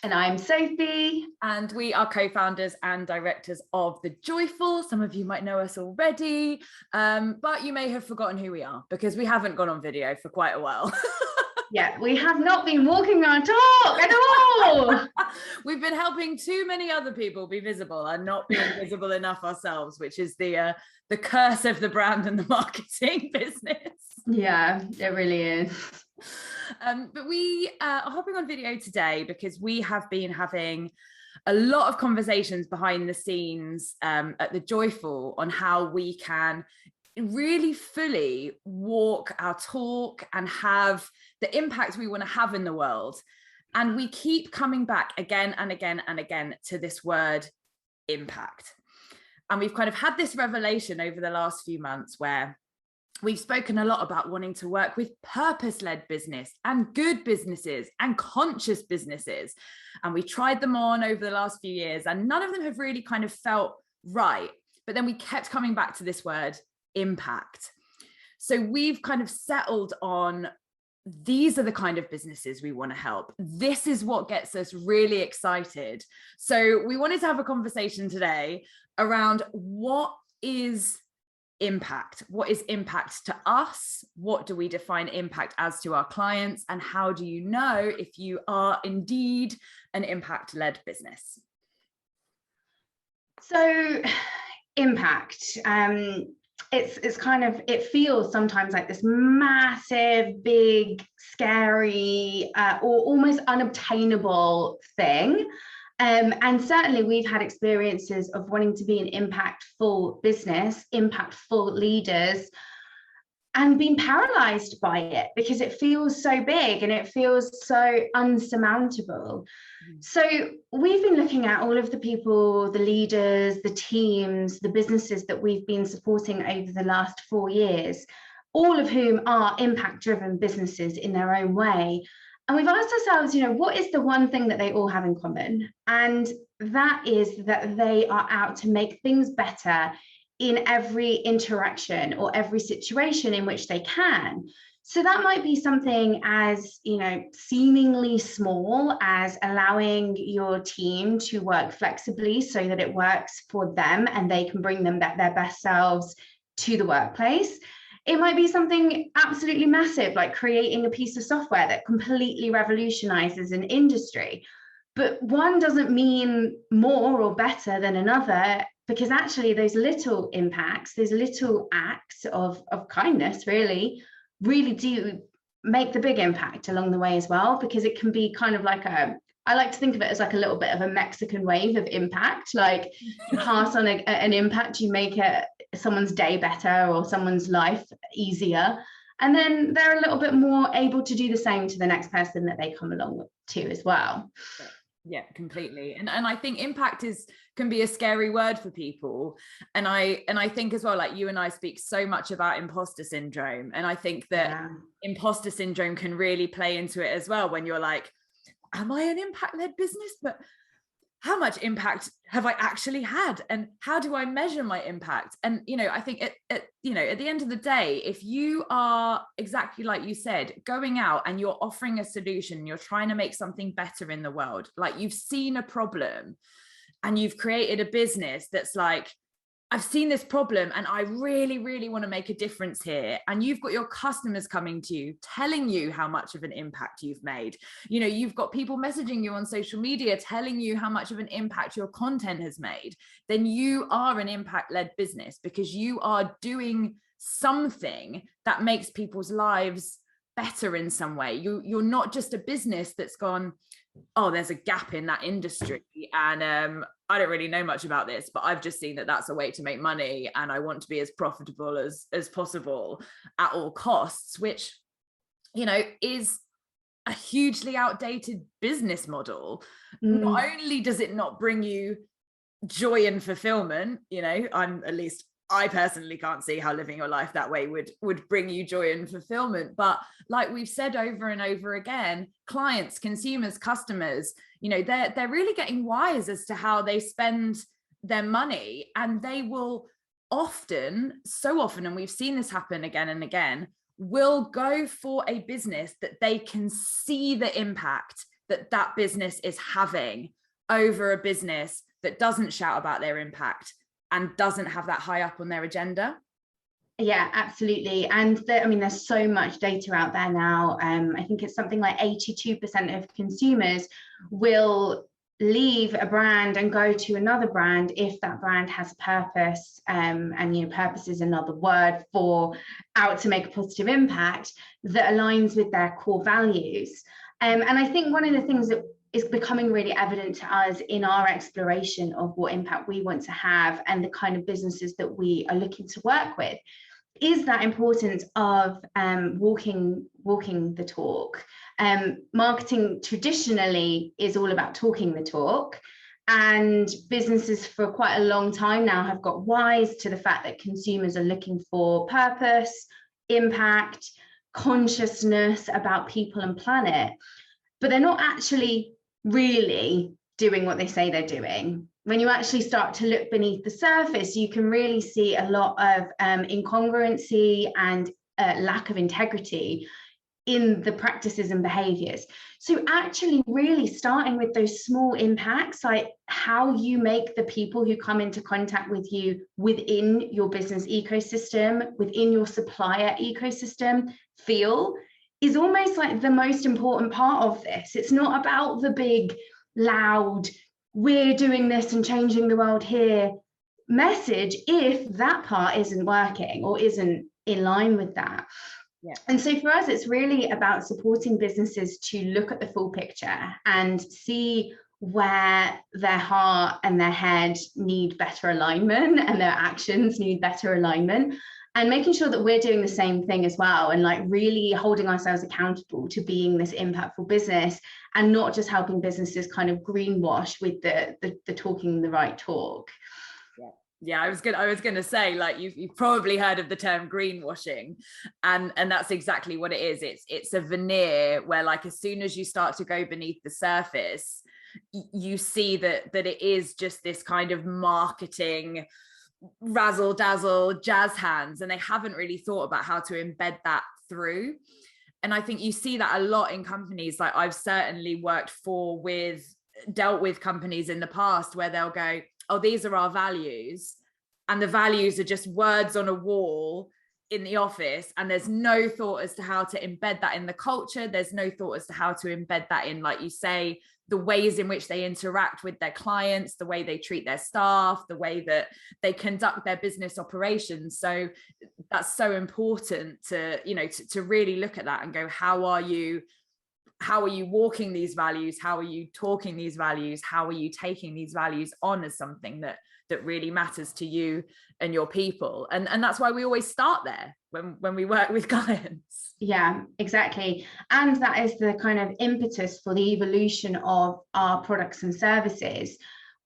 And I'm Sophie. And we are co-founders and directors of The Joyful. Some of you might know us already, but you may have forgotten who we are because we haven't gone on video for quite a while. Yeah, we have not been walking our talk at all. We've been helping too many other people be visible and not being visible enough ourselves, which is the curse of the brand and the marketing business. Yeah, it really is. But we are hopping on video today because we have been having a lot of conversations behind the scenes at The Joyful on how we can really fully walk our talk and have the impact we want to have in the world. And we keep coming back again and again and again to this word impact. And we've kind of had this revelation over the last few months where we've spoken a lot about wanting to work with purpose-led business and good businesses and conscious businesses. And we tried them on over the last few years and none of them have really kind of felt right. But then we kept coming back to this word impact. So we've kind of settled on these are the kind of businesses we want to help. This is what gets us really excited. So we wanted to have a conversation today around what is impact? What is impact to us? What do we define impact as to our clients? And how do you know if you are indeed an impact-led business? So impact, it's kind of, it feels sometimes like this massive, big, scary, or almost unobtainable thing. And certainly we've had experiences of wanting to be an impactful business, impactful leaders, and being paralyzed by it because it feels so big and it feels so unsurmountable. So we've been looking at all of the people, the leaders, the teams, the businesses that we've been supporting over the last 4 years, all of whom are impact-driven businesses in their own way. And we've asked ourselves, what is the one thing that they all have in common? And that is that they are out to make things better in every interaction or every situation in which they can. So that might be something as, seemingly small as allowing your team to work flexibly so that it works for them and they can bring them their best selves to the workplace. It might be something absolutely massive, like creating a piece of software that completely revolutionizes an industry. But one doesn't mean more or better than another, because actually those little impacts, those little acts of kindness really do make the big impact along the way as well, because it can be kind of like I like to think of it as like a little bit of a Mexican wave of impact. Like you pass on an impact, you make someone's day better or someone's life easier. And then they're a little bit more able to do the same to the next person that they come along to as well. Yeah, completely. And I think impact can be a scary word for people. And I think as well, like you and I speak so much about imposter syndrome. And I think that imposter syndrome can really play into it as well when you're like, am I an impact-led business? But how much impact have I actually had? And how do I measure my impact? And, I think at the end of the day, if you are exactly like you said, going out and you're offering a solution, you're trying to make something better in the world, like you've seen a problem and you've created a business that's like, I've seen this problem and I really, really want to make a difference here. And you've got your customers coming to you, telling you how much of an impact you've made. You've got people messaging you on social media, telling you how much of an impact your content has made. Then you are an impact-led business because you are doing something that makes people's lives better in some way. You're not just a business that's gone, oh, there's a gap in that industry and I don't really know much about this, but I've just seen that that's a way to make money and I want to be as profitable as possible at all costs, which, is a hugely outdated business model. Not only does it not bring you joy and fulfillment, I personally can't see how living your life that way would bring you joy and fulfillment. But like we've said over and over again, clients, consumers, customers, they're really getting wise as to how they spend their money. And they will so often, and we've seen this happen again and again, will go for a business that they can see the impact that that business is having over a business that doesn't shout about their impact and doesn't have that high up on their agenda? Yeah, absolutely. And I mean, there's so much data out there now. I think it's something like 82% of consumers will leave a brand and go to another brand if that brand has a purpose. And, you know, purpose is another word for out to make a positive impact that aligns with their core values. And I think one of the things that is becoming really evident to us in our exploration of what impact we want to have and the kind of businesses that we are looking to work with is that importance of walking the talk. Marketing traditionally is all about talking the talk, and businesses for quite a long time now have got wise to the fact that consumers are looking for purpose, impact, consciousness about people and planet, but they're not actually really doing what they say they're doing. When you actually start to look beneath the surface, you can really see a lot of incongruency and lack of integrity in the practices and behaviors. So actually really starting with those small impacts, like how you make the people who come into contact with you within your business ecosystem, within your supplier ecosystem feel, is almost like the most important part of this. It's not about the big, loud, we're doing this and changing the world here message if that part isn't working or isn't in line with that. Yeah. And so for us, it's really about supporting businesses to look at the full picture and see where their heart and their head need better alignment and their actions need better alignment, and making sure that we're doing the same thing as well, and like really holding ourselves accountable to being this impactful business and not just helping businesses kind of greenwash with the talking the right talk. Yeah, I was gonna say, like, you've probably heard of the term greenwashing, and that's exactly what it is. It's a veneer where, like, as soon as you start to go beneath the surface, you see that it is just this kind of marketing razzle dazzle jazz hands, and they haven't really thought about how to embed that through. And I think you see that a lot in companies. Like, I've certainly dealt with companies in the past where they'll go, oh, these are our values, and the values are just words on a wall in the office, and there's no thought as to how to embed that in the culture. There's no thought as to how to embed that in, like you say, the ways in which they interact with their clients, the way they treat their staff, the way that they conduct their business operations. So that's so important to, you know, to really look at that and go, how are you walking these values? How are you talking these values? How are you taking these values on as something that really matters to you and your people? And that's why we always start there when we work with clients. Yeah, exactly. And that is the kind of impetus for the evolution of our products and services,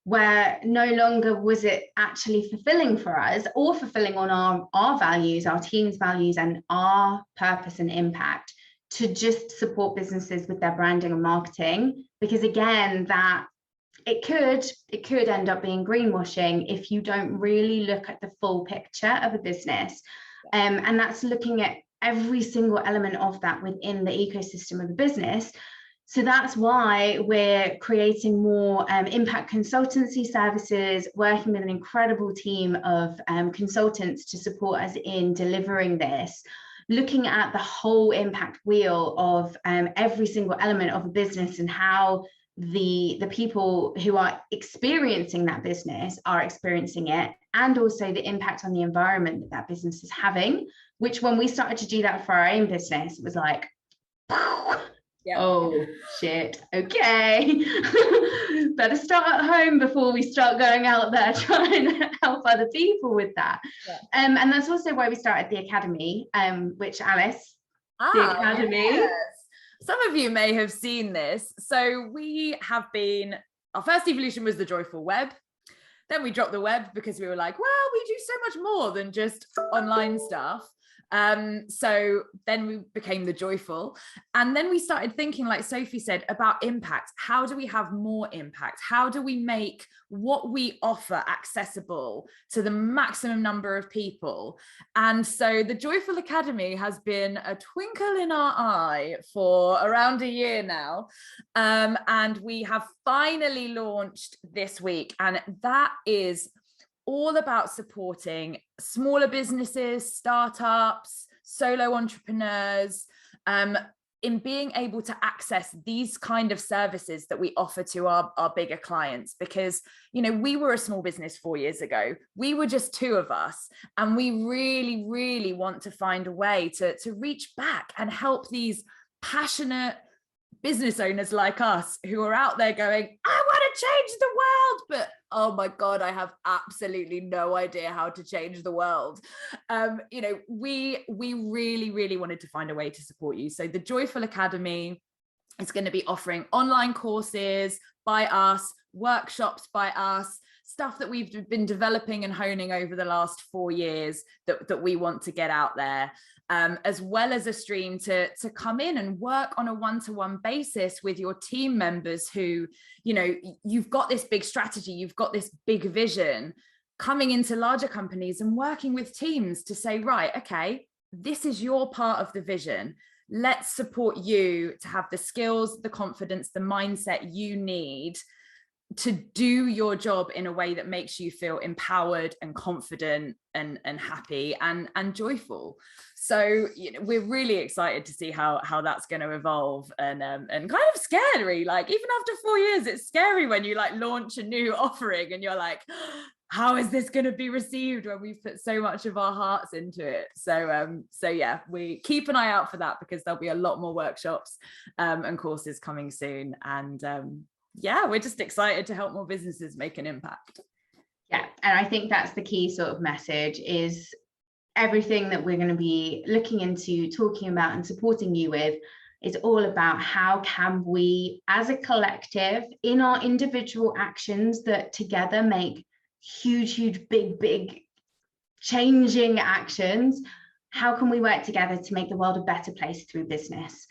where no longer was it actually fulfilling for us or fulfilling on our values, our team's values, and our purpose and impact to just support businesses with their branding and marketing, because again, that it could end up being greenwashing if you don't really look at the full picture of a business. And that's looking at every single element of that within the ecosystem of the business. So that's why we're creating more impact consultancy services, working with an incredible team of consultants to support us in delivering this, looking at the whole impact wheel of every single element of a business and how the people who are experiencing that business are experiencing it, and also the impact on the environment that business is having, which when we started to do that for our own business, it was like, yeah. Oh shit, okay. Better start at home before we start going out there trying to help other people with that. Yeah. And that's also why we started the Academy, which Alice, the Academy. Yes. Some of you may have seen this. So our first evolution was the Joyful Web. Then we dropped the web because we were like, well, we do so much more than just online stuff. So then we became the joyful, and then we started thinking, like Sophie said, about impact. How do we have more impact? How do we make what we offer accessible to the maximum number of people? And so the Joyful Academy has been a twinkle in our eye for around a year now, and we have finally launched this week, and that is all about supporting smaller businesses, startups, solo entrepreneurs, in being able to access these kind of services that we offer to our bigger clients. Because, you know, we were a small business 4 years ago. We were just 2 of us. And we really, really want to find a way to reach back and help these passionate business owners like us who are out there going, I want to change the world, but oh my God, I have absolutely no idea how to change the world. You know, we really, really wanted to find a way to support you. So the Joyful Academy is going to be offering online courses by us, workshops by us, stuff that we've been developing and honing over the last 4 years that we want to get out there. As well as a stream to come in and work on a one-to-one basis with your team members who, you know, you've got this big strategy, you've got this big vision, coming into larger companies and working with teams to say, right, okay, this is your part of the vision. Let's support you to have the skills, the confidence, the mindset you need to do your job in a way that makes you feel empowered and confident and happy and joyful. So, you know, we're really excited to see how that's going to evolve, and kind of scary. Like, even after 4 years, it's scary when you like launch a new offering and you're like, how is this going to be received when we've put so much of our hearts into it? So yeah, we keep an eye out for that, because there'll be a lot more workshops and courses coming soon. And yeah, we're just excited to help more businesses make an impact. Yeah, and I think that's the key sort of message, is everything that we're going to be looking into, talking about and supporting you with is all about how can we as a collective, in our individual actions that together make huge, big changing actions, how can we work together to make the world a better place through business?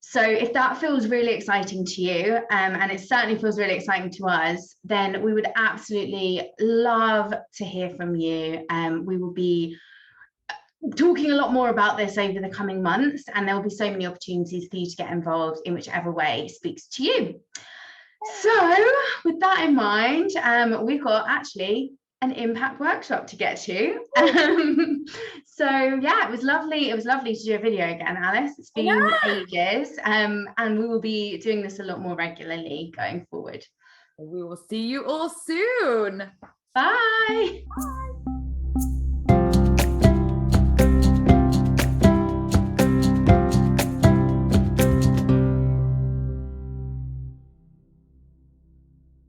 So if that feels really exciting to you, and it certainly feels really exciting to us, then we would absolutely love to hear from you. We will be talking a lot more about this over the coming months, and there will be so many opportunities for you to get involved in whichever way speaks to you. So with that in mind, we've got actually an impact workshop to get to. So yeah, it was lovely to do a video again, Alice. It's been ages, and we will be doing this a lot more regularly going forward. We will see you all soon. Bye. Bye.